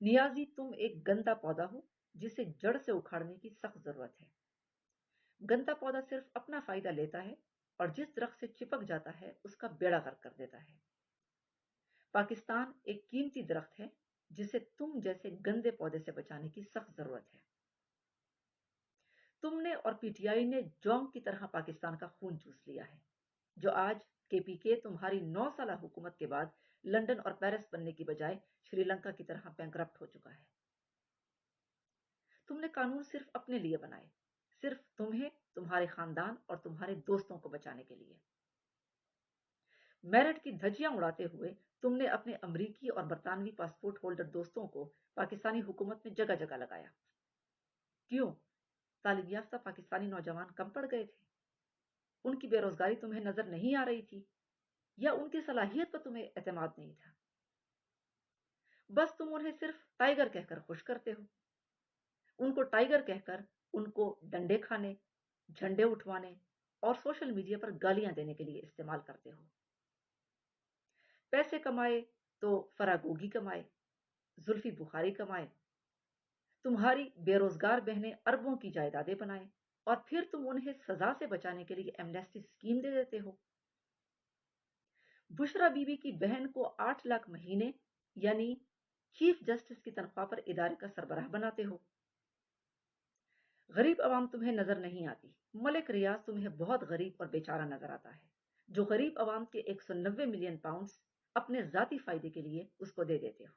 نیازی تم ایک گندا پودا ہو جسے جڑ سے اکھاڑنے کی سخت ضرورت ہے۔ گندا پودا صرف اپنا فائدہ لیتا ہے اور جس درخت سے چپک جاتا ہے اس کا بیڑا غرق کر دیتا ہے۔ پاکستان ایک قیمتی درخت ہے جسے تم جیسے گندے پودے سے بچانے کی سخت ضرورت ہے۔ تم نے اور پی ٹی آئی نے جونگ کی طرح پاکستان کا خون چوس لیا ہے، جو آج کے پی کے تمہاری 9 سالہ حکومت کے بعد لندن اور پیرس بننے کی بجائے شری لنکا کی طرح بینکرپٹ ہو چکا ہے۔ تم نے قانون صرف اپنے لیے بنائے، صرف تمہیں، تمہارے خاندان اور تمہارے دوستوں کو بچانے کے لیے۔ میرٹ کی دھجیاں اڑاتے ہوئے تم نے اپنے امریکی اور برطانوی پاسپورٹ ہولڈر دوستوں کو پاکستانی حکومت میں جگہ جگہ لگایا۔ کیوں؟ تعلیم یافتہ پاکستانی نوجوان کم پڑ گئے تھے؟ ان کی بے روزگاری تمہیں نظر نہیں آ رہی تھی؟ یا ان کی صلاحیت پر تمہیں اعتماد نہیں تھا؟ بس تم انہیں صرف ٹائیگر کہہ کر خوش کرتے ہو۔ ان کو ٹائیگر کہہ کر ان کو ڈنڈے کھانے، جھنڈے اٹھوانے اور سوشل میڈیا پر گالیاں دینے کے لیے استعمال کرتے ہو۔ پیسے کمائے تو فراگوگی کمائے، زلفی بخاری کمائے، تمہاری بے روزگار بہنیں اربوں کی جائیدادیں بنائیں اور پھر تم انہیں سزا سے بچانے کے لیے ایمنیسٹی اسکیم دے دیتے ہو۔ بشرا بی بی کی بہن کو 8 لاکھ مہینے یعنی چیف جسٹس کی تنخواہ پر ادارے کا سربراہ بناتے ہو۔ غریب عوام تمہیں نظر نہیں آتی، ملک ریاض تمہیں بہت غریب اور بیچارہ نظر آتا ہے، جو غریب عوام کے 190 ملین پاؤنڈز اپنے ذاتی فائدے کے لیے اس کو دے دیتے ہو۔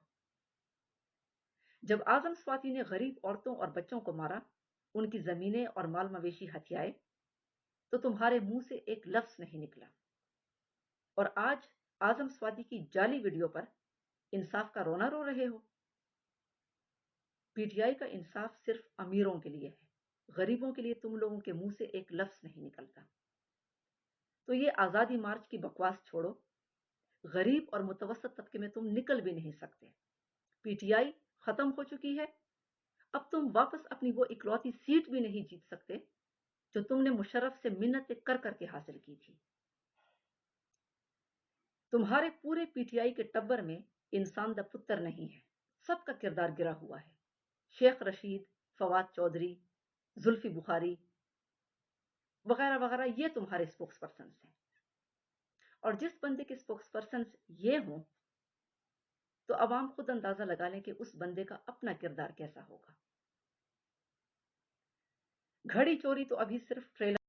جب اعظم سواتی نے غریب عورتوں اور بچوں کو مارا، ان کی زمینیں اور مال مویشی ہتھیائے، تو تمہارے منہ سے ایک لفظ نہیں نکلا۔ اور آج اعظم سواتی کی جعلی ویڈیو پر انصاف کا رونا رو رہے ہو۔ پی ٹی آئی کا انصاف صرف امیروں کے لیے ہے، غریبوں کے لیے تم لوگوں کے منہ سے ایک لفظ نہیں نکلتا۔ تو یہ آزادی مارچ کی بکواس چھوڑو، غریب اور متوسط طبقے میں تم نکل بھی نہیں سکتے۔ پی ٹی آئی ختم ہو چکی ہے، اب تم واپس اپنی وہ اکلوتی سیٹ بھی نہیں جیت سکتے جو تم نے مشرف سے منتیں کر کر کے حاصل کی تھی۔ تمہارے پورے پی ٹی آئی کے ٹبر میں انسان دا پتر نہیں ہے، سب کا کردار گرا ہوا ہے۔ شیخ رشید، فواد چودھری، زلفی بخاری وغیرہ وغیرہ یہ تمہارے اسپوکس پرسنس ہیں، اور جس بندے کے اسپوکس پرسنس یہ ہوں تو عوام خود اندازہ لگا لیں کہ اس بندے کا اپنا کردار کیسا ہوگا۔ گھڑی چوری تو ابھی صرف ٹریلر